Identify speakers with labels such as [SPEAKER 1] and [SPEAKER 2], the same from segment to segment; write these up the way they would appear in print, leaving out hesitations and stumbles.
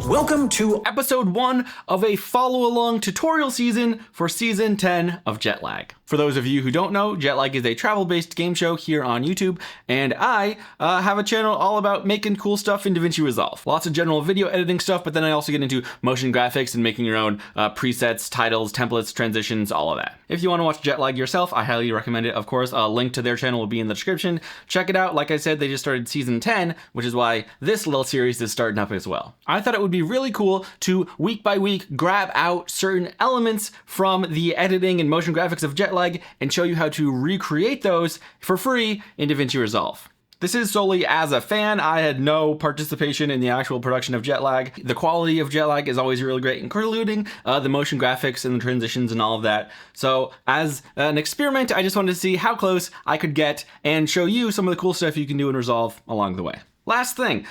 [SPEAKER 1] Welcome to episode 1 of a follow-along tutorial season for season 10 of Jetlag. For those of you who don't know, Jetlag is a travel-based game show here on YouTube, and I have a channel all about making cool stuff in DaVinci Resolve. Lots of general video editing stuff, but then I also get into motion graphics and making your own presets, titles, templates, transitions, all of that. If you want to watch Jetlag yourself, I highly recommend it. Of course, a link to their channel will be in the description. Check it out. Like I said, they just started season 10, which is why this little series is starting up as well. I thought it would be really cool to week by week grab out certain elements from the editing and motion graphics of Jetlag and show you how to recreate those for free in DaVinci Resolve. This is solely as a fan. I had no participation in the actual production of Jetlag. The quality of Jetlag is always really great, including the motion graphics and the transitions and all of that. So as an experiment, I just wanted to see how close I could get and show you some of the cool stuff you can do in Resolve along the way. Last thing,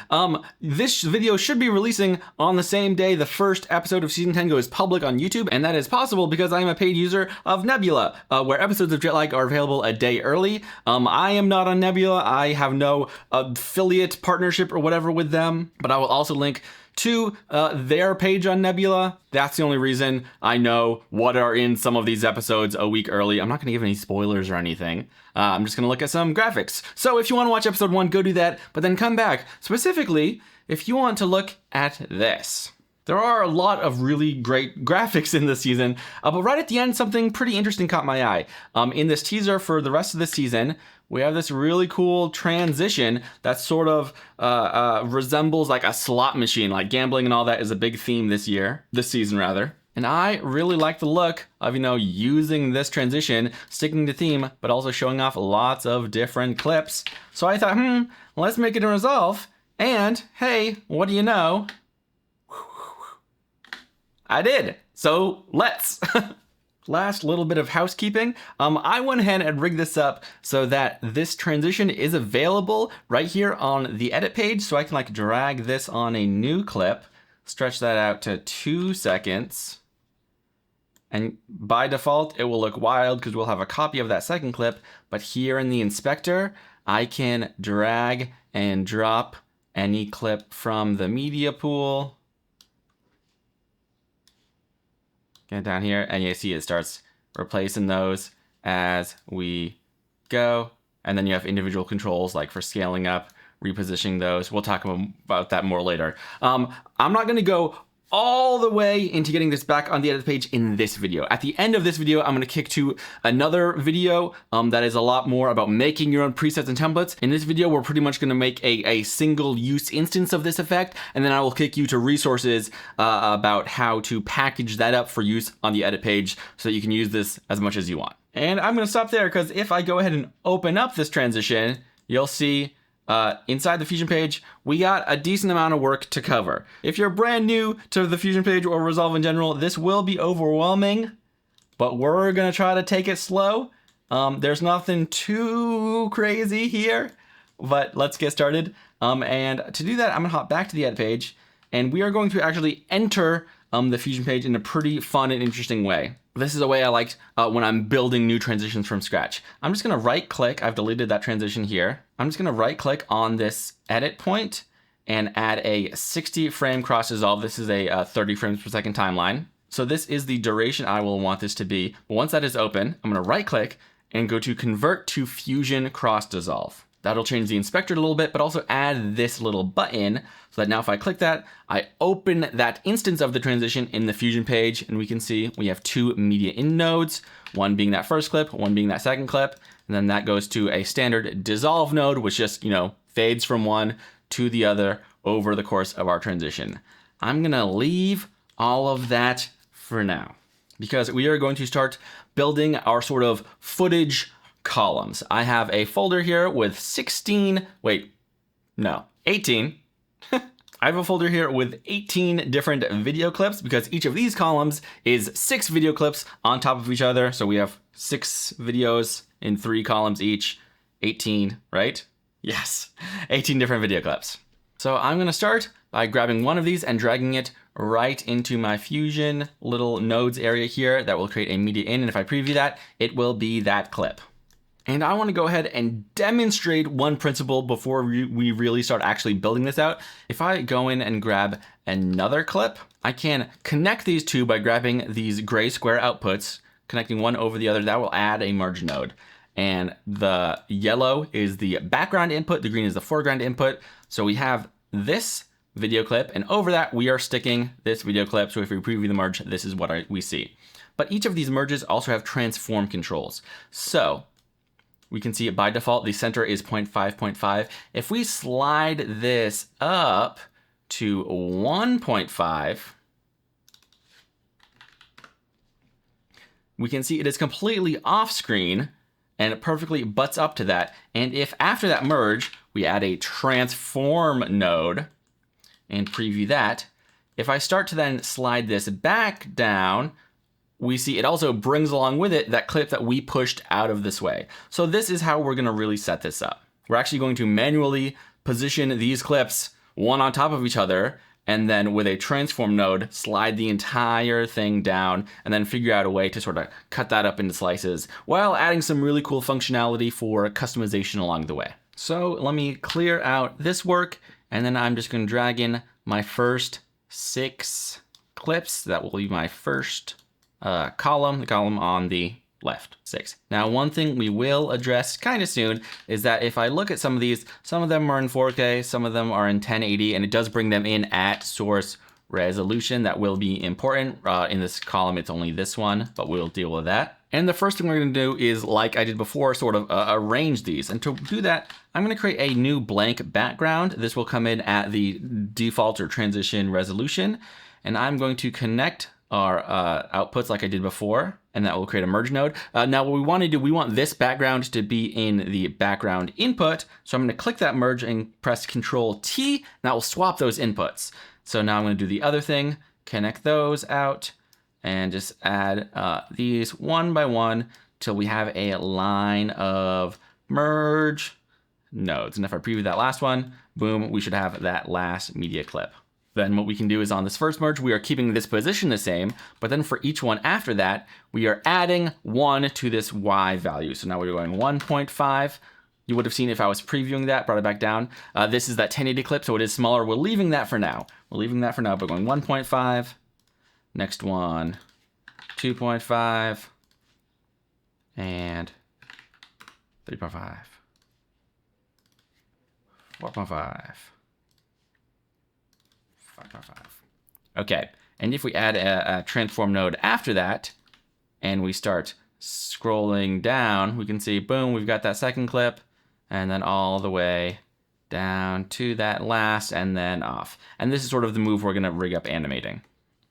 [SPEAKER 1] this video should be releasing on the same day the first episode of season 10 goes public on YouTube, and that is possible because I am a paid user of Nebula, where episodes of Jetlag are available a day early. I am not on Nebula. I have no affiliate partnership or whatever with them, but I will also link to their page on Nebula. That's the only reason I know what are in some of these episodes a week early. I'm not going to give any spoilers or anything. I'm just going to look at some graphics. So if you want to watch episode 1, go do that, but then come back. Specifically, if you want to look at this. There are a lot of really great graphics in this season, but right at the end, something pretty interesting caught my eye. In this teaser for the rest of the season, we have this really cool transition that sort of resembles like a slot machine, like gambling and all that is a big theme this season rather. And I really like the look of, using this transition, sticking to theme, but also showing off lots of different clips. So I thought, let's make it in Resolve. And hey, what do you know? I did. So let's. Last little bit of housekeeping. I went ahead and rigged this up so that this transition is available right here on the edit page. So I can drag this on a new clip, stretch that out to 2 seconds. And by default, it will look wild because we'll have a copy of that second clip. But here in the inspector, I can drag and drop any clip from the media pool. Get down here, and you see it starts replacing those as we go. And then you have individual controls like for scaling up, repositioning those. We'll talk about that more later. I'm not going to go all the way into getting this back on the edit page in this video. At the end of this video, I'm going to kick to another video that is a lot more about making your own presets and templates. In this video, we're pretty much going to make a single use instance of this effect, and then I will kick you to resources about how to package that up for use on the edit page so that you can use this as much as you want. And I'm going to stop there because if I go ahead and open up this transition, you'll see inside the Fusion page, we got a decent amount of work to cover. If you're brand new to the Fusion page or Resolve in general, this will be overwhelming, but we're gonna try to take it slow. There's nothing too crazy here, but let's get started. And to do that, I'm gonna hop back to the edit page, and we are going to actually enter the Fusion page in a pretty fun and interesting way. This is a way I like when I'm building new transitions from scratch. I'm just gonna right click, I've deleted that transition here. I'm just gonna right click on this edit point and add a 60 frame cross dissolve. This is a 30 frames per second timeline. So this is the duration I will want this to be. But once that is open, I'm gonna right click and go to convert to Fusion cross dissolve. That'll change the inspector a little bit, but also add this little button so that now if I click that, I open that instance of the transition in the Fusion page, and we can see we have 2 media in nodes, one being that first clip, one being that second clip, and then that goes to a standard dissolve node, which just, fades from one to the other over the course of our transition. I'm gonna leave all of that for now because we are going to start building our sort of footage columns. I have a folder here with 18. I have a folder here with 18 different video clips because each of these columns is 6 video clips on top of each other. So we have 6 videos in 3 columns each, 18, right? Yes, 18 different video clips. So I'm gonna start by grabbing one of these and dragging it right into my Fusion little nodes area here that will create a media in. And if I preview that, it will be that clip. And I want to go ahead and demonstrate one principle before we really start actually building this out. If I go in and grab another clip, I can connect these two by grabbing these gray square outputs, connecting one over the other. That will add a merge node. And the yellow is the background input, the green is the foreground input. So we have this video clip, and over that we are sticking this video clip. So if we preview the merge, this is what we see. But each of these merges also have transform controls. So we can see it by default, the center is 0.5, 0.5. If we slide this up to 1.5, we can see it is completely off screen and it perfectly butts up to that. And if after that merge, we add a transform node and preview that, if I start to then slide this back down, we see it also brings along with it that clip that we pushed out of this way. So this is how we're gonna really set this up. We're actually going to manually position these clips one on top of each other, and then with a transform node, slide the entire thing down, and then figure out a way to sort of cut that up into slices while adding some really cool functionality for customization along the way. So let me clear out this work, and then I'm just gonna drag in my first 6 clips. That will be my first column, the column on the left, 6. Now, one thing we will address kind of soon is that if I look at some of these, some of them are in 4K, some of them are in 1080, and it does bring them in at source resolution. That will be important. In this column, it's only this one, but we'll deal with that. And the first thing we're gonna do is, like I did before, sort of arrange these. And to do that, I'm gonna create a new blank background. This will come in at the default or transition resolution. And I'm going to connect our outputs like I did before, and that will create a merge node. Now what we want to do, we want this background to be in the background input. So I'm going to click that merge and press Control T, and that will swap those inputs. So now I'm going to do the other thing, connect those out, and just add these one by one till we have a line of merge nodes. And if I preview that last one, boom, we should have that last media clip. Then what we can do is on this first merge, we are keeping this position the same, but then for each one after that, we are adding 1 to this Y value. So now we're going 1.5. You would have seen if I was previewing that, brought it back down. This is that 1080 clip, so it is smaller. We're leaving that for now. We're leaving that for now, but going 1.5. Next one, 2.5. And 3.5. 4.5. 5.5. Okay, and if we add a transform node after that, and we start scrolling down, we can see, boom, we've got that second clip, and then all the way down to that last, and then off. And this is sort of the move we're gonna rig up animating.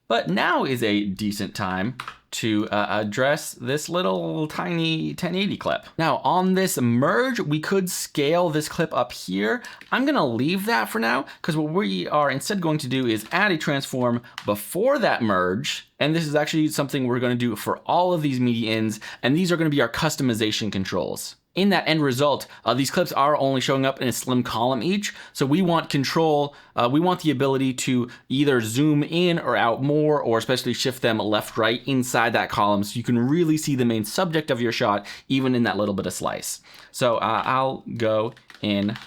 [SPEAKER 1] But now is a decent time to address this little tiny 1080 clip. Now on this merge, we could scale this clip up here. I'm gonna leave that for now, because what we are instead going to do is add a transform before that merge. And this is actually something we're gonna do for all of these media ins, and these are gonna be our customization controls. In that end result, these clips are only showing up in a slim column each, so we want control, we want the ability to either zoom in or out more, or especially shift them left, right inside that column so you can really see the main subject of your shot, even in that little bit of slice. So I'll go in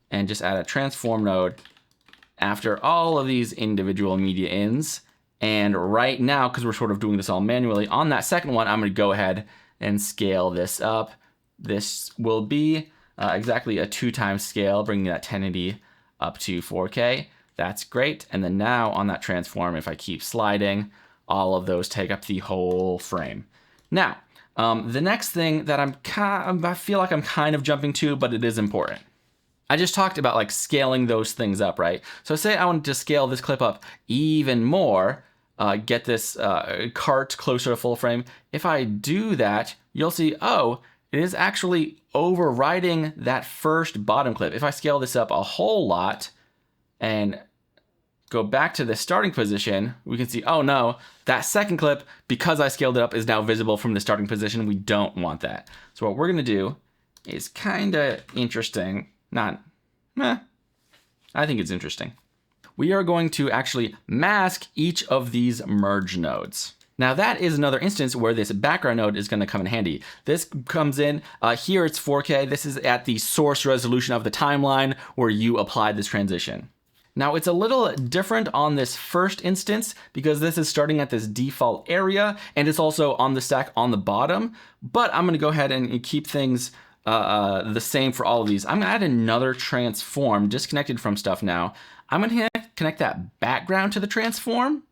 [SPEAKER 1] and just add a transform node after all of these individual media ins. And right now, because we're sort of doing this all manually, on that second one, I'm gonna go ahead and scale this up. This will be exactly a 2x scale, bringing that 1080 up to 4K. That's great. And then now on that transform, if I keep sliding, all of those take up the whole frame. Now, the next thing that I feel like I'm kind of jumping to, but it is important. I just talked about like scaling those things up, right? So say I wanted to scale this clip up even more, get this cart closer to full frame. If I do that, you'll see, oh, it is actually overriding that first bottom clip. If I scale this up a whole lot and go back to the starting position, we can see, oh no, that second clip, because I scaled it up, is now visible from the starting position. We don't want that. So what we're gonna do is kind of interesting. I think it's interesting. We are going to actually mask each of these merge nodes. Now that is another instance where this background node is going to come in handy. This comes in, here it's 4K. This is at the source resolution of the timeline where you applied this transition. Now it's a little different on this first instance because this is starting at this default area and it's also on the stack on the bottom, but I'm going to go ahead and keep things the same for all of these. I'm going to add another transform disconnected from stuff now. I'm going to connect that background to the transform.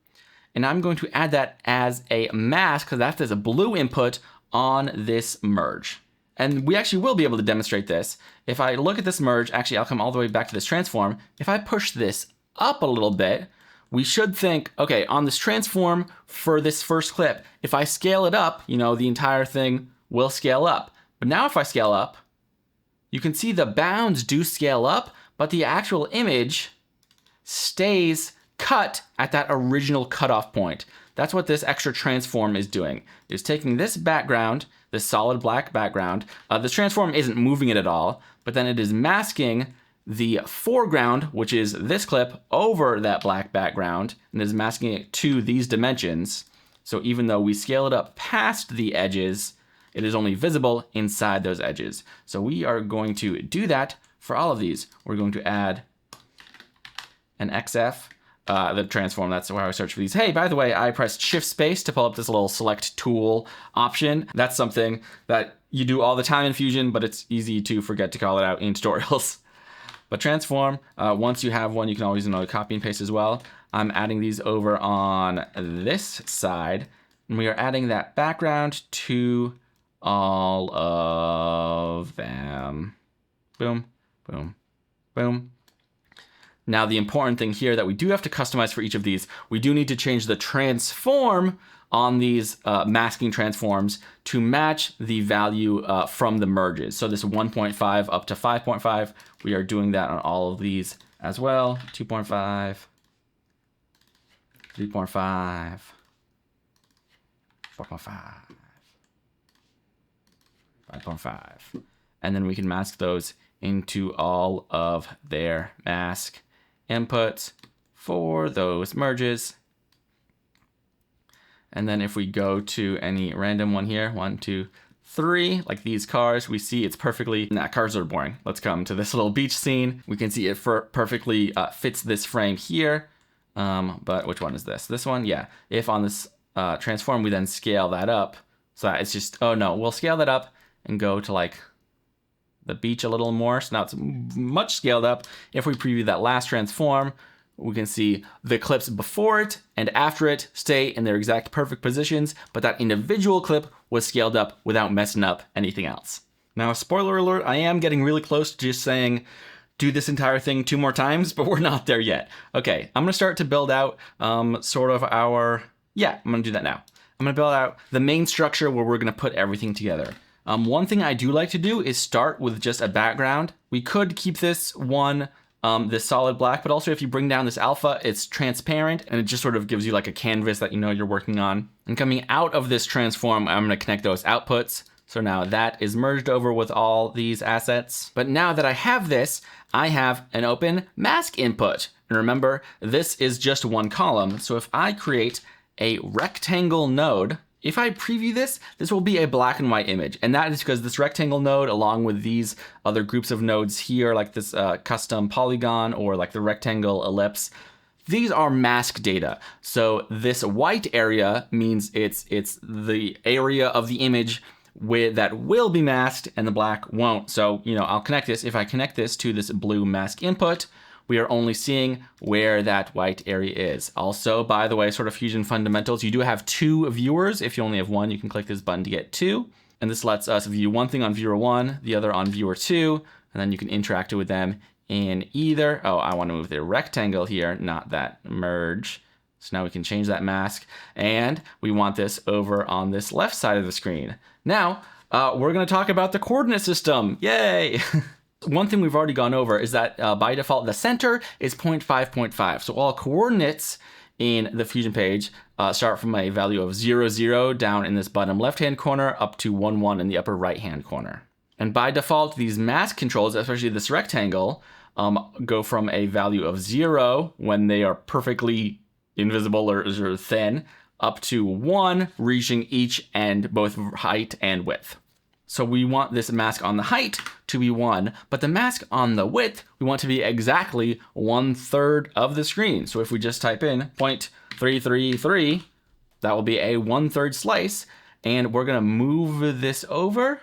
[SPEAKER 1] And I'm going to add that as a mask because that's a blue input on this merge. And we actually will be able to demonstrate this. If I look at this merge, actually I'll come all the way back to this transform. If I push this up a little bit, we should think, okay, on this transform for this first clip, if I scale it up, you know, the entire thing will scale up. But now if I scale up, you can see the bounds do scale up, but the actual image stays cut at that original cutoff point. That's what this extra transform is doing. It's taking this background, this solid black background. This transform isn't moving it at all, but then it is masking the foreground, which is this clip, over that black background, and is masking it to these dimensions. So even though we scale it up past the edges, it is only visible inside those edges. So we are going to do that for all of these. We're going to add an XF. The transform, that's where I search for these. Hey, by the way, I pressed shift space to pull up this little select tool option. That's something that you do all the time in Fusion, but it's easy to forget to call it out in tutorials. But transform, once you have one, you can always copy and paste as well. I'm adding these over on this side, and we are adding that background to all of them. Boom, boom, boom. Now, the important thing here that we do have to customize for each of these, we do need to change the transform on these masking transforms to match the value from the merges. So this 1.5 up to 5.5, we are doing that on all of these as well. 2.5, 3.5, 4.5, 5.5. And then we can mask those into all of their mask inputs for those merges. And then if we go to any random one here, 1, 2, 3, like these cars, we see it's perfectly, cars are boring. Let's come to this little beach scene. We can see it perfectly fits this frame here. But which one is this? This one, yeah. If on this transform, we then scale that up. So that it's just, oh no, we'll scale that up and go to like the beach a little more. So now it's much scaled up. If we preview that last transform, we can see the clips before it and after it stay in their exact perfect positions, but that individual clip was scaled up without messing up anything else. Now, spoiler alert, I am getting really close to just saying, do this entire thing 2 more times, but we're not there yet. Okay, I'm gonna start to build out sort of our, I'm gonna do that now. I'm gonna build out the main structure where we're gonna put everything together. One thing I do like to do is start with just a background. We could keep this one, this solid black, but also if you bring down this alpha, it's transparent and it just sort of gives you like a canvas that you know you're working on. And coming out of this transform, I'm gonna connect those outputs. So now that is merged over with all these assets. But now that I have this, I have an open mask input. And remember, this is just one column. So if I create a rectangle node, if I preview this, this will be a black and white image. And that is because this rectangle node, along with these other groups of nodes here, like this custom polygon or like the rectangle ellipse, these are mask data. So this white area means it's the area of the image that will be masked and the black won't. So, I'll connect this. If I connect this to this blue mask input, we are only seeing where that white area is. Also, by the way, sort of Fusion fundamentals, you do have 2 viewers. If you only have 1, you can click this button to get 2. And this lets us view one thing on viewer 1, the other on viewer 2, and then you can interact with them in either. Oh, I want to move the rectangle here, not that merge. So now we can change that mask. And we want this over on this left side of the screen. Now, we're going to talk about the coordinate system. Yay! One thing we've already gone over is that by default, the center is 0.5, 0.5. So all coordinates in the Fusion page start from a value of 0, 0 down in this bottom left-hand corner up to 1, 1 in the upper right-hand corner. And by default, these mask controls, especially this rectangle, go from a value of 0 when they are perfectly invisible or thin, up to 1, reaching each end, both height and width. So we want this mask on the height to be 1, but the mask on the width, we want to be exactly 1/3 of the screen. So if we just type in 0.333, that will be a 1/3 slice, and we're gonna move this over.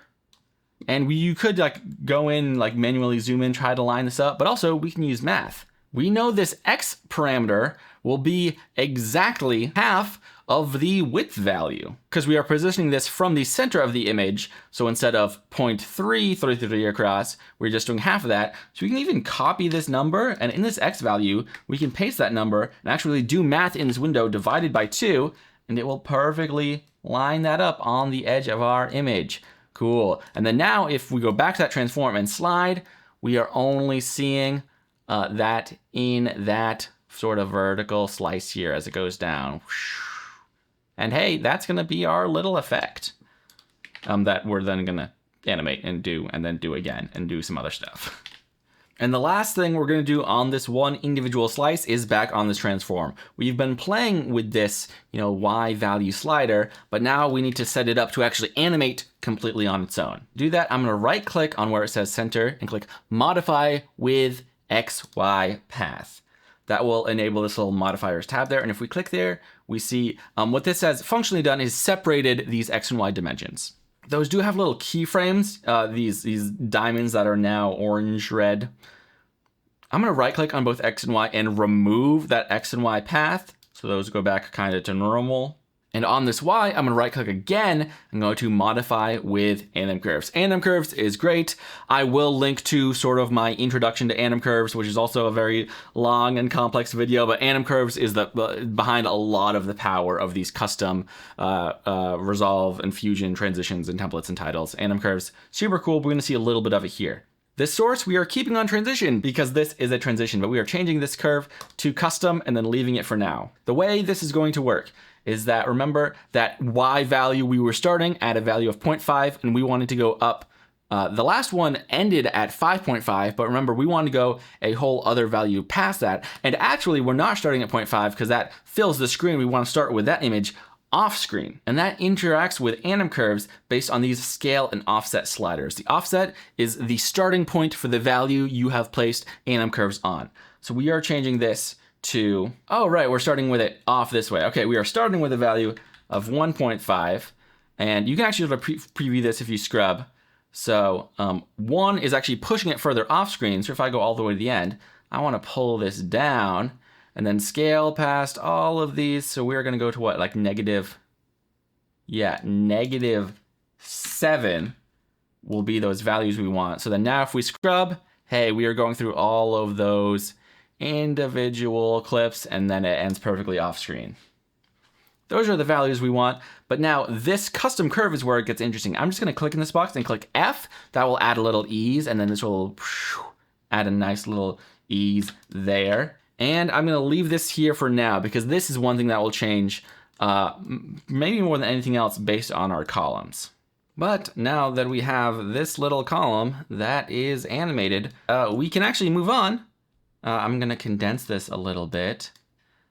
[SPEAKER 1] And you could like go in, like manually zoom in, try to line this up, but also we can use math. We know this X parameter will be exactly half of the width value because we are positioning this from the center of the image. So instead of 0.333 across, we're just doing half of that. So we can even copy this number, and in this X value, we can paste that number and actually do math in this window divided by 2, and it will perfectly line that up on the edge of our image. Cool. And then now if we go back to that transform and slide, we are only seeing that in that sort of vertical slice here as it goes down. And hey, that's going to be our little effect that we're then going to animate and do, and then do again and do some other stuff. And the last thing we're going to do on this one individual slice is back on this transform. We've been playing with this, Y value slider, but now we need to set it up to actually animate completely on its own. To do that, I'm going to right click on where it says center and click modify with XY path. That will enable this little modifiers tab there. And if we click there, we see what this has functionally done is separated these X and Y dimensions. Those do have little keyframes, these diamonds that are now orange red. I'm going to right click on both X and Y and remove that X and Y path. So those go back kind of to normal. And on this Y, I'm going to right click again and go to modify with anim curves. Anim curves is great. I will link to sort of my introduction to anim curves, which is also a very long and complex video, but anim curves is behind a lot of the power of these custom resolve and fusion transitions and templates and titles. Anim curves, super cool. We're going to see a little bit of it here. This source we are keeping on transition because this is a transition, but we are changing this curve to custom and then leaving it for now. The way this is going to work is that, remember that Y value we were starting at a value of 0.5 and we wanted to go up. The last one ended at 5.5, but remember we want to go a whole other value past that. And actually we're not starting at 0.5 because that fills the screen. We want to start with that image off screen, and that interacts with anim curves based on these scale and offset sliders. The offset is the starting point for the value you have placed anim curves on. So we are changing this to, oh right, we're starting with it off this way. Okay, we are starting with a value of 1.5, and you can actually preview this if you scrub. So 1 is actually pushing it further off screen. So if I go all the way to the end, I want to pull this down and then scale past all of these. So we're going to go to what, like -7 will be those values we want. So then now if we scrub, hey, we are going through all of those individual clips, and then it ends perfectly off screen. Those are the values we want. But now this custom curve is where it gets interesting. I'm just going to click in this box and click F. That will add a little ease, and then this will add a nice little ease there. And I'm going to leave this here for now because this is one thing that will change maybe more than anything else based on our columns. But now that we have this little column that is animated, we can actually move on. I'm going to condense this a little bit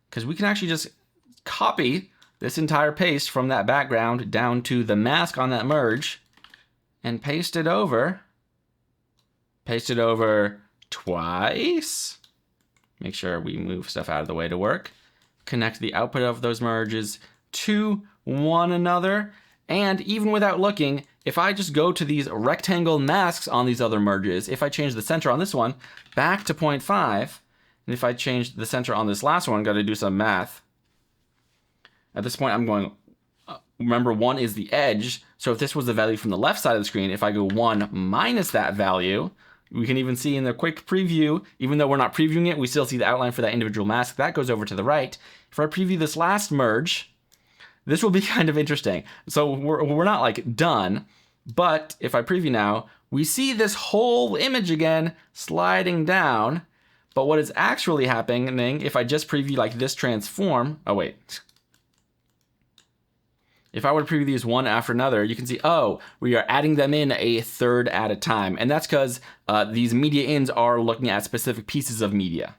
[SPEAKER 1] because we can actually just copy this entire paste from that background down to the mask on that merge and paste it over. Paste it over twice. Make sure we move stuff out of the way to work. Connect the output of those merges to one another. And even without looking, if I just go to these rectangle masks on these other merges, if I change the center on this one back to 0.5, and if I change the center on this last one, got to do some math. At this point, I'm going, remember 1 is the edge. So if this was the value from the left side of the screen, if I go 1 minus that value, we can even see in the quick preview, even though we're not previewing it, we still see the outline for that individual mask. That goes over to the right. If I preview this last merge, this will be kind of interesting. So we're not like done, but if I preview now, we see this whole image again sliding down. But what is actually happening, if I just preview like this transform, oh wait. If I were to preview these one after another, you can see, oh, we are adding them in a third at a time. And that's because these media ins are looking at specific pieces of media.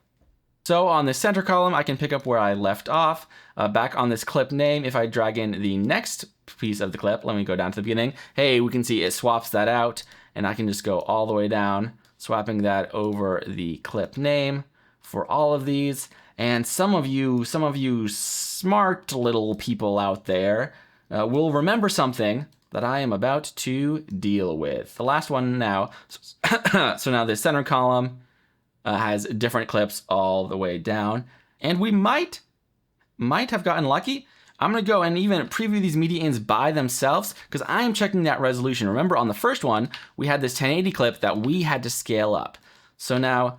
[SPEAKER 1] So on the center column, I can pick up where I left off. Back on this clip name, if I drag in the next piece of the clip, let me go down to the beginning. Hey, we can see it swaps that out, and I can just go all the way down, swapping that over the clip name for all of these. And some of you smart little people out there will remember something that I am about to deal with. The last one now. So now the center column has different clips all the way down. And we might have gotten lucky. I'm gonna go and even preview these media ins by themselves because I am checking that resolution. Remember on the first one, we had this 1080 clip that we had to scale up. So now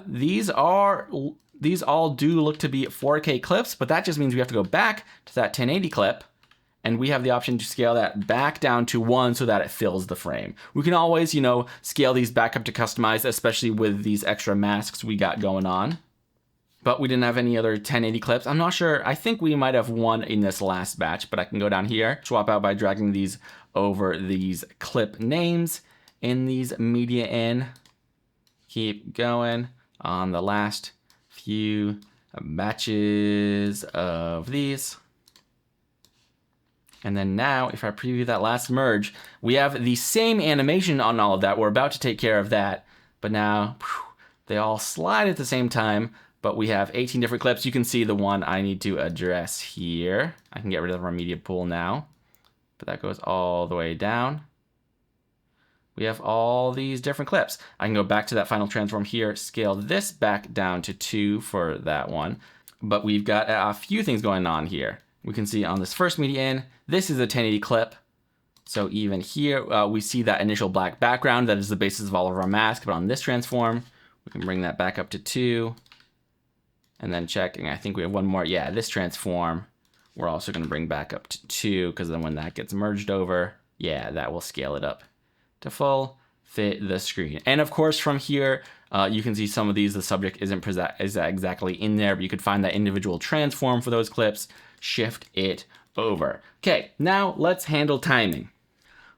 [SPEAKER 1] these all do look to be 4K clips, but that just means we have to go back to that 1080 clip, and we have the option to scale that back down to 1 so that it fills the frame. We can always, scale these back up to customize, especially with these extra masks we got going on. But we didn't have any other 1080 clips. I'm not sure. I think we might have one in this last batch, but I can go down here, swap out by dragging these over these clip names in these media in. Keep going on the last few batches of these. And then now, if I preview that last merge, we have the same animation on all of that. We're about to take care of that. But now, they all slide at the same time. But we have 18 different clips. You can see the one I need to address here. I can get rid of our media pool now. But that goes all the way down. We have all these different clips. I can go back to that final transform here, scale this back down to 2 for that one. But we've got a few things going on here. We can see on this first media in, this is a 1080 clip. So even here, we see that initial black background that is the basis of all of our masks. But on this transform, we can bring that back up to 2. And then checking, I think we have one more. Yeah, this transform, we're also going to bring back up to 2, because then when that gets merged over, yeah, that will scale it up to full fit the screen. And of course, from here, you can see some of these, the subject isn't exactly in there, but you could find that individual transform for those clips, shift it over. Okay, now let's handle timing.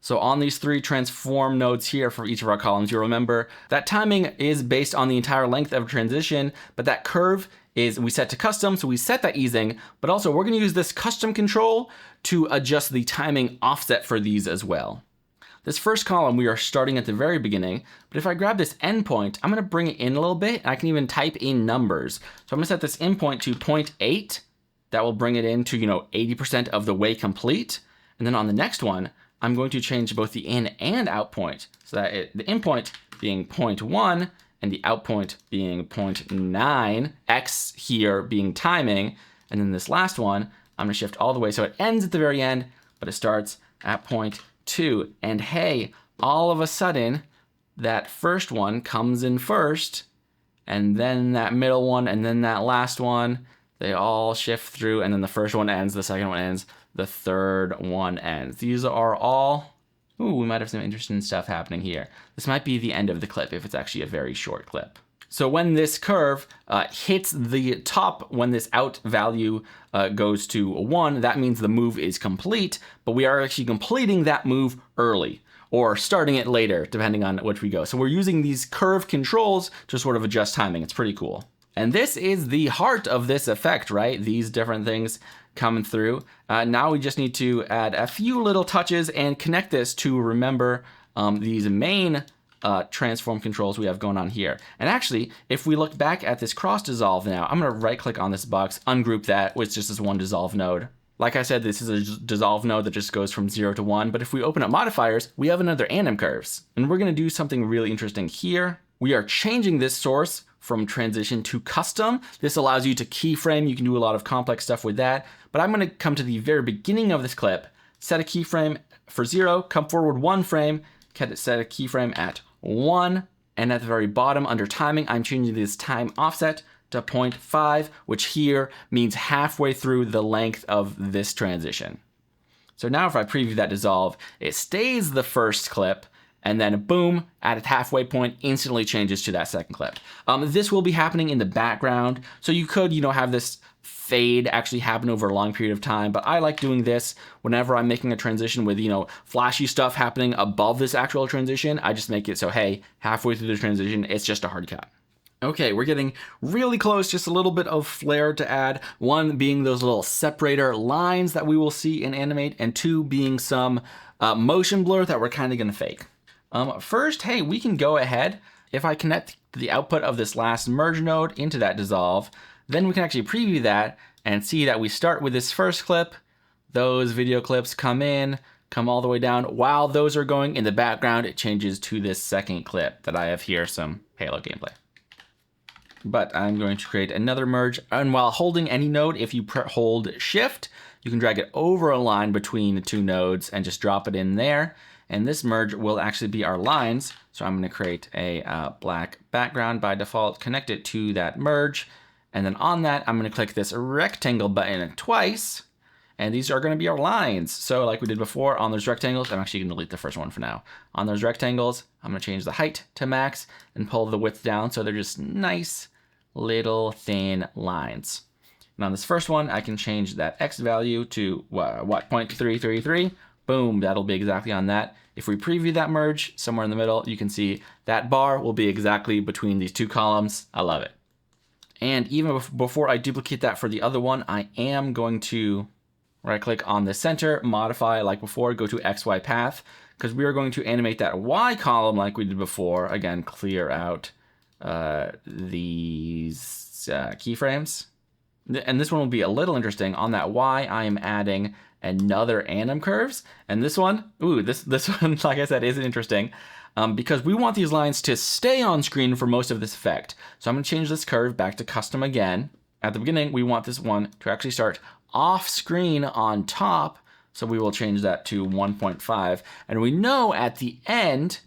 [SPEAKER 1] So on these 3 transform nodes here for each of our columns, you'll remember that timing is based on the entire length of a transition, but that curve is we set to custom, so we set that easing, but also we're gonna use this custom control to adjust the timing offset for these as well. This first column, we are starting at the very beginning, but if I grab this endpoint, I'm gonna bring it in a little bit, and I can even type in numbers. So I'm gonna set this endpoint to 0.8. That will bring it into 80% of the way complete. And then on the next one, I'm going to change both the in and out point, so that the in point being 0.1 and the out point being 0.9, X here being timing. And then this last one, I'm gonna shift all the way so it ends at the very end, but it starts at 0.2. And hey, all of a sudden, that first one comes in first, and then that middle one, and then that last one, they all shift through, and then the first one ends, the second one ends, the third one ends. These are all, ooh, we might have some interesting stuff happening here. This might be the end of the clip if it's actually a very short clip. So when this curve hits the top, when this out value goes to 1, that means the move is complete, but we are actually completing that move early, or starting it later, depending on which we go. So we're using these curve controls to sort of adjust timing. It's pretty cool. And this is the heart of this effect, right? These different things coming through. Now we just need to add a few little touches and connect this to remember these main transform controls we have going on here. And actually, if we look back at this cross dissolve now, I'm gonna right click on this box, ungroup that with just this one dissolve node. Like I said, this is a dissolve node that just goes from 0 to 1, but if we open up modifiers, we have another anim curves. And we're gonna do something really interesting here. We are changing this source from transition to custom. This allows you to keyframe. You can do a lot of complex stuff with that, but I'm gonna come to the very beginning of this clip, set a keyframe for 0, come forward 1 frame, set a keyframe at 1, and at the very bottom under timing, I'm changing this time offset to 0.5, which here means halfway through the length of this transition. So now if I preview that dissolve, it stays the first clip, and then boom, at its halfway point, instantly changes to that second clip. This will be happening in the background, so you could, have this fade actually happen over a long period of time, but I like doing this whenever I'm making a transition with, flashy stuff happening above this actual transition. I just make it so, hey, halfway through the transition, it's just a hard cut. Okay, we're getting really close, just a little bit of flair to add. One being those little separator lines that we will see in Animate, and two being some motion blur that we're kind of gonna fake. First, hey, we can go ahead. If I connect the output of this last merge node into that dissolve, then we can actually preview that and see that we start with this first clip. Those video clips come in, come all the way down. While those are going in the background, it changes to this second clip that I have here, some Halo gameplay. But I'm going to create another merge. And while holding any node, if you hold shift, you can drag it over a line between the two nodes and just drop it in there. And this merge will actually be our lines. So I'm going to create a black background by default, connect it to that merge. And then on that, I'm going to click this rectangle button twice. And these are going to be our lines. So like we did before on those rectangles, I'm actually going to delete the first one for now. On those rectangles, I'm going to change the height to max and pull the width down so they're just nice little thin lines. And on this first one, I can change that X value to what, 0.333. Boom, that'll be exactly on that. If we preview that merge somewhere in the middle, you can see that bar will be exactly between these two columns. I love it. And even before I duplicate that for the other one, I am going to right click on the center, modify like before, go to XY path, because we are going to animate that Y column like we did before. Again, clear out these keyframes. And this one will be a little interesting. On that Y, I am adding another anim curves. And this one, this one, like I said, is interesting because we want these lines to stay on screen for most of this effect. So I'm gonna change this curve back to custom again. At the beginning, we want this one to actually start off screen on top. So we will change that to 1.5. And we know at the end,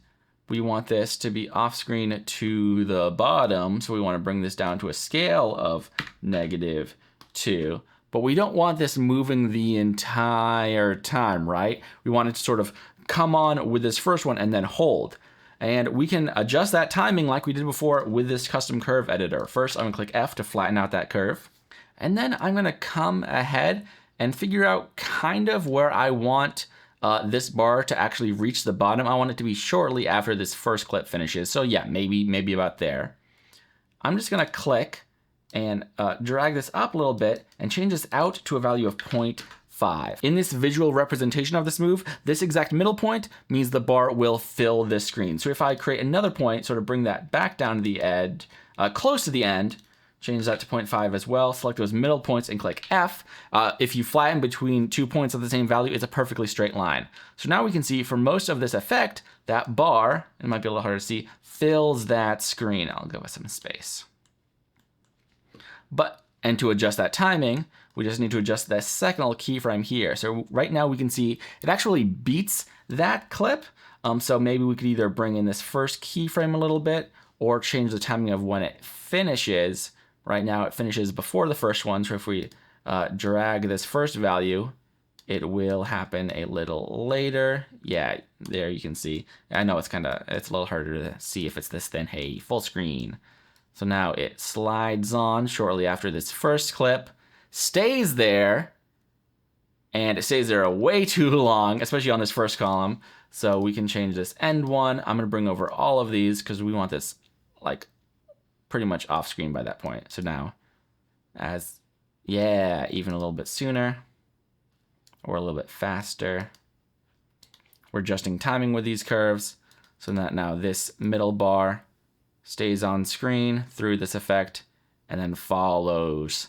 [SPEAKER 1] we want this to be off screen to the bottom. So we want to bring this down to a scale of -2. But we don't want this moving the entire time, right? We want it to sort of come on with this first one and then hold. And we can adjust that timing like we did before with this custom curve editor. First, I'm gonna click F to flatten out that curve. And then I'm gonna come ahead and figure out kind of where I want this bar to actually reach the bottom. I want it to be shortly after this first clip finishes. So yeah, maybe about there. I'm just gonna click and drag this up a little bit and change this out to a value of 0.5. In this visual representation of this move, this exact middle point means the bar will fill this screen. So if I create another point, sort of bring that back down to the edge, close to the end, change that to 0.5 as well, select those middle points and click F. If you flatten between 2 points of the same value, it's a perfectly straight line. So now we can see for most of this effect, that bar, it might be a little harder to see, fills that screen. I'll go with some space. And to adjust that timing, we just need to adjust that second little keyframe here. So right now we can see it actually beats that clip. So maybe we could either bring in this first keyframe a little bit or change the timing of when it finishes. Right now it finishes before the first one. So if we drag this first value, it will happen a little later. Yeah, there you can see. I know it's a little harder to see if it's this thin. Hey, full screen. So now it slides on shortly after this first clip, stays there, and it stays there way too long, especially on this first column. So we can change this end one. I'm gonna bring over all of these because we want this like pretty much off screen by that point. So now even a little bit sooner or a little bit faster. We're adjusting timing with these curves so that now this middle bar stays on screen through this effect and then follows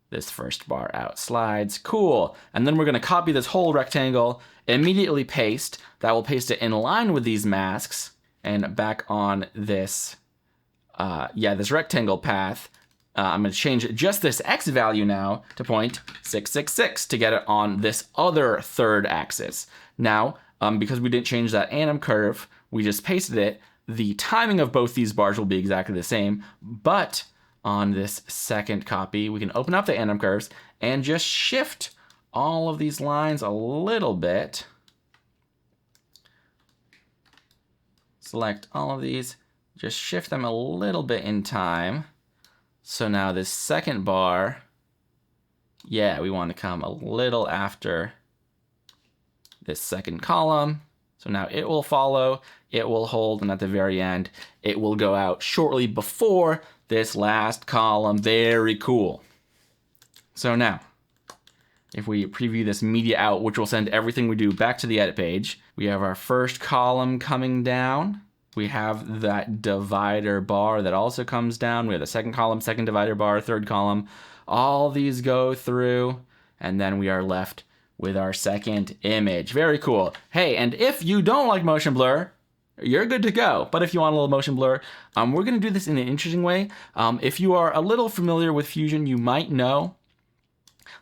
[SPEAKER 1] this first bar out. Slides, cool. And then we're gonna copy this whole rectangle, immediately paste. That will paste it in line with these masks and back on this, this rectangle path. I'm gonna change just this X value now to 0.666 to get it on this other third axis. Now, because we didn't change that anim curve, we just pasted it, the timing of both these bars will be exactly the same, but on this second copy, we can open up the anim curves and just shift all of these lines a little bit. Select all of these, just shift them a little bit in time. So now this second bar, we want to come a little after this second column. So now it will follow, it will hold, and at the very end, it will go out shortly before this last column. Very cool. So now, if we preview this media out, which will send everything we do back to the edit page, we have our first column coming down. We have that divider bar that also comes down. We have the second column, second divider bar, third column. All these go through, and then we are left with our second image. Very cool. Hey, and if you don't like motion blur, you're good to go. But if you want a little motion blur, we're gonna do this in an interesting way. If you are a little familiar with Fusion, you might know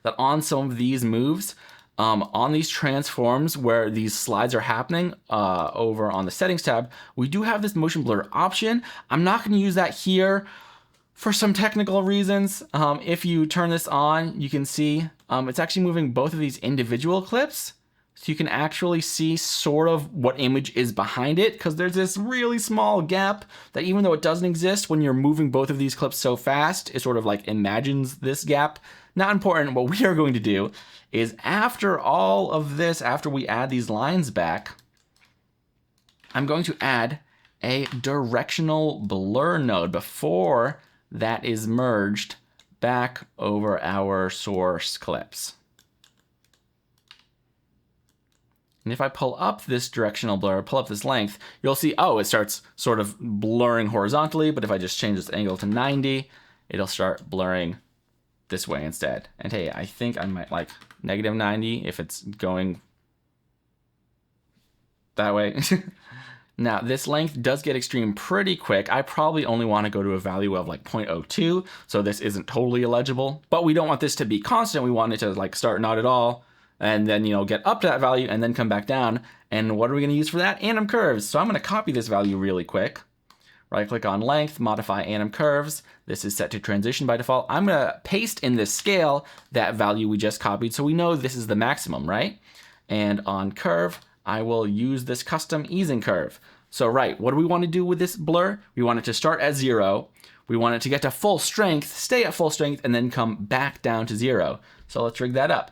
[SPEAKER 1] that on some of these moves, on these transforms where these slides are happening over on the settings tab, we do have this motion blur option. I'm not gonna use that here for some technical reasons. If you turn this on, you can see it's actually moving both of these individual clips. So you can actually see sort of what image is behind it, because there's this really small gap that even though it doesn't exist, when you're moving both of these clips so fast, it sort of like imagines this gap. Not important. What we are going to do is after all of this, after we add these lines back, I'm going to add a directional blur node before that is merged back over our source clips. And if I pull up this directional blur, pull up this length, you'll see, oh, it starts sort of blurring horizontally, but if I just change this angle to 90, it'll start blurring this way instead. And hey, I think I might like -90 if it's going that way. Now, this length does get extreme pretty quick. I probably only want to go to a value of like 0.02, so this isn't totally illegible. But we don't want this to be constant. We want it to like start not at all, and then, you know, get up to that value and then come back down. And what are we going to use for that? Anim curves. So I'm going to copy this value really quick. Right click on length, modify anim curves. This is set to transition by default. I'm going to paste in this scale that value we just copied, so we know this is the maximum, right? And on curve, I will use this custom easing curve. So right, what do we want to do with this blur? We want it to start at 0. We want it to get to full strength, stay at full strength, and then come back down to 0. So let's rig that up.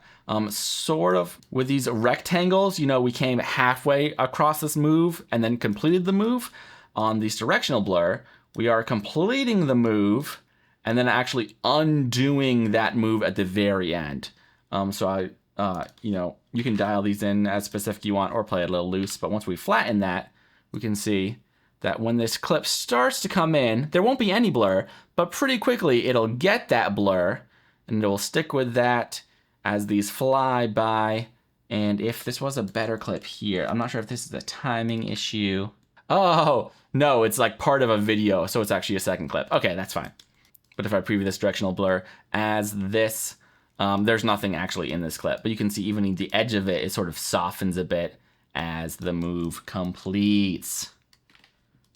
[SPEAKER 1] Sort of with these rectangles, you know, we came halfway across this move and then completed the move. On this directional blur, we are completing the move and then actually undoing that move at the very end. You know, you can dial these in as specific you want or play it a little loose, but once we flatten that, we can see that when this clip starts to come in, there won't be any blur, but pretty quickly it'll get that blur and it will stick with that as these fly by. And if this was a better clip here, I'm not sure if this is a timing issue. Oh, no, it's like part of a video, so it's actually a second clip. Okay, that's fine. But if I preview this directional blur as this, there's nothing actually in this clip, but you can see even the edge of it, it sort of softens a bit as the move completes.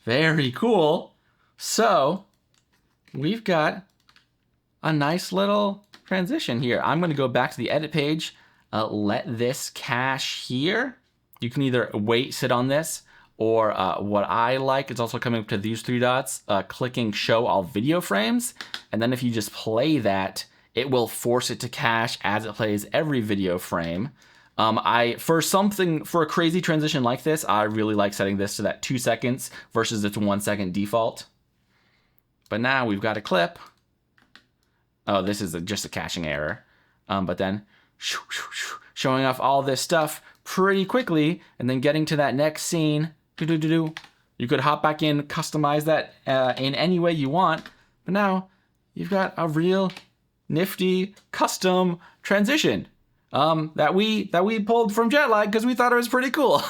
[SPEAKER 1] Very cool. So we've got a nice little transition here. I'm going to go back to the edit page, let this cache here. You can either wait, sit on this, or what I like is also coming up to these 3 dots, clicking show all video frames. And then if you just play that, it will force it to cache as it plays every video frame. For a crazy transition like this, I really like setting this to that 2 seconds versus its 1 second default. But now we've got a clip. Oh, this is just a caching error. But then showing off all this stuff pretty quickly and then getting to that next scene. You could hop back in, customize that in any way you want. But now you've got a real nifty custom transition that we pulled from Jetlag because we thought it was pretty cool.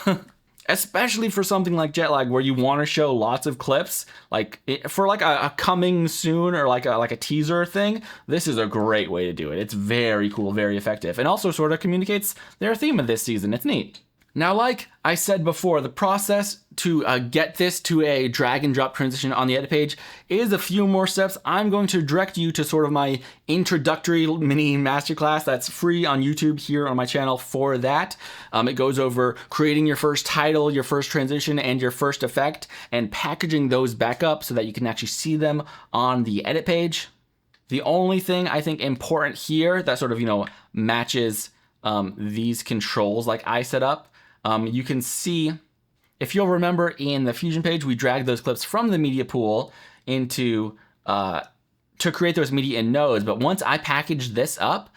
[SPEAKER 1] Especially for something like Jetlag where you want to show lots of clips, like for like a coming soon or like a teaser thing. This is a great way to do it. It's very cool, very effective, and also sort of communicates their theme of this season. It's neat. Now, like I said before, the process to get this to a drag and drop transition on the edit page is a few more steps. I'm going to direct you to sort of my introductory mini masterclass that's free on YouTube here on my channel for that. It goes over creating your first title, your first transition, and your first effect, and packaging those back up so that you can actually see them on the edit page. The only thing I think important here that sort of, you know, matches these controls like I set up, you can see, if you'll remember in the Fusion page, we dragged those clips from the media pool into to create those media in nodes. But once I package this up,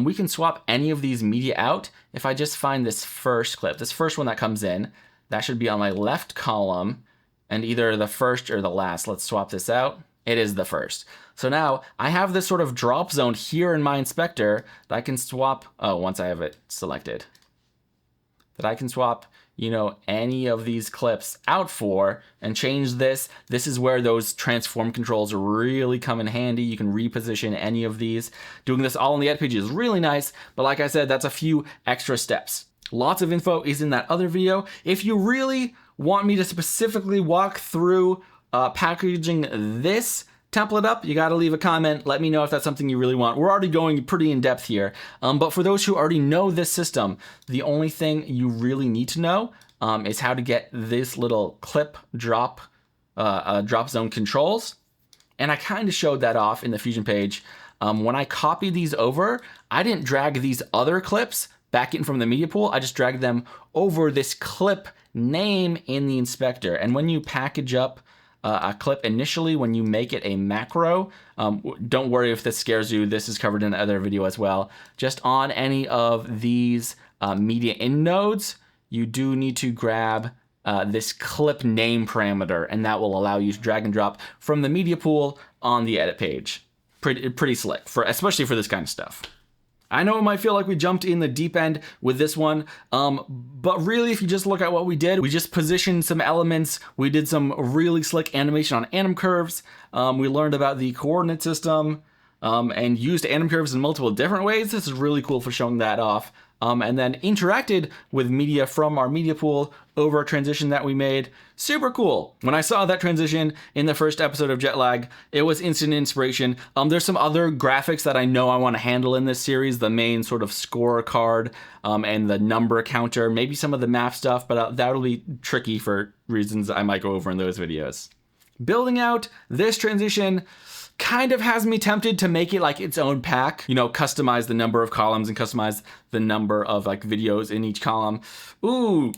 [SPEAKER 1] we can swap any of these media out. If I just find this first clip, this first one that comes in, that should be on my left column and either the first or the last. Let's swap this out. It is the first. So now I have this sort of drop zone here in my inspector that I can swap, once I have it selected, that I can swap, any of these clips out for and change this. This is where those transform controls really come in handy. You can reposition any of these. Doing this all on the edit page is really nice, but like I said, that's a few extra steps. Lots of info is in that other video. If you really want me to specifically walk through packaging this template up, you got to leave a comment. Let me know if that's something you really want. We're already going pretty in depth here. But for those who already know this system, the only thing you really need to know is how to get this little clip drop zone controls. And I kind of showed that off in the Fusion page. When I copied these over, I didn't drag these other clips back in from the media pool. I just dragged them over this clip name in the inspector. And when you package up a clip initially, when you make it a macro, don't worry if this scares you. This is covered in another video as well. Just on any of these media in nodes, you do need to grab this clip name parameter, and that will allow you to drag and drop from the media pool on the edit page. Pretty slick, especially for this kind of stuff. I know it might feel like we jumped in the deep end with this one, but really if you just look at what we did, we just positioned some elements, we did some really slick animation on anim curves, we learned about the coordinate system, and used anim curves in multiple different ways. This is really cool for showing that off. And then interacted with media from our media pool over a transition that we made. Super cool. When I saw that transition in the first episode of Jetlag, it was instant inspiration. There's some other graphics that I know I want to handle in this series, the main sort of scorecard and the number counter, maybe some of the map stuff, but that'll be tricky for reasons I might go over in those videos. Building out this transition kind of has me tempted to make it like its own pack, customize the number of columns and customize the number of like videos in each column. Ooh,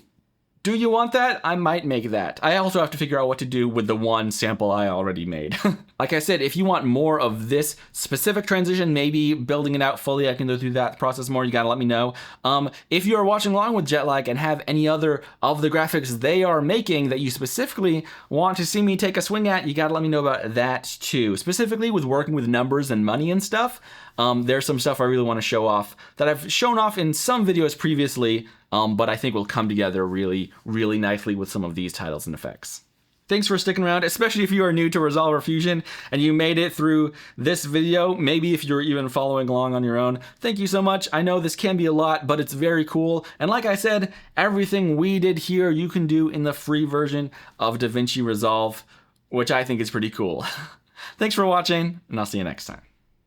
[SPEAKER 1] do you want that? I might make that. I also have to figure out what to do with the one sample I already made. Like I said, if you want more of this specific transition, maybe building it out fully, I can go through that process more. You gotta let me know. If you are watching along with Jetlag and have any other of the graphics they are making that you specifically want to see me take a swing at, you gotta let me know about that too. Specifically with working with numbers and money and stuff. There's some stuff I really want to show off that I've shown off in some videos previously, but I think will come together really, really nicely with some of these titles and effects. Thanks for sticking around, especially if you are new to Resolver Fusion and you made it through this video, maybe if you're even following along on your own. Thank you so much. I know this can be a lot, but it's very cool. And like I said, everything we did here, you can do in the free version of DaVinci Resolve, which I think is pretty cool. Thanks for watching, and I'll see you next time.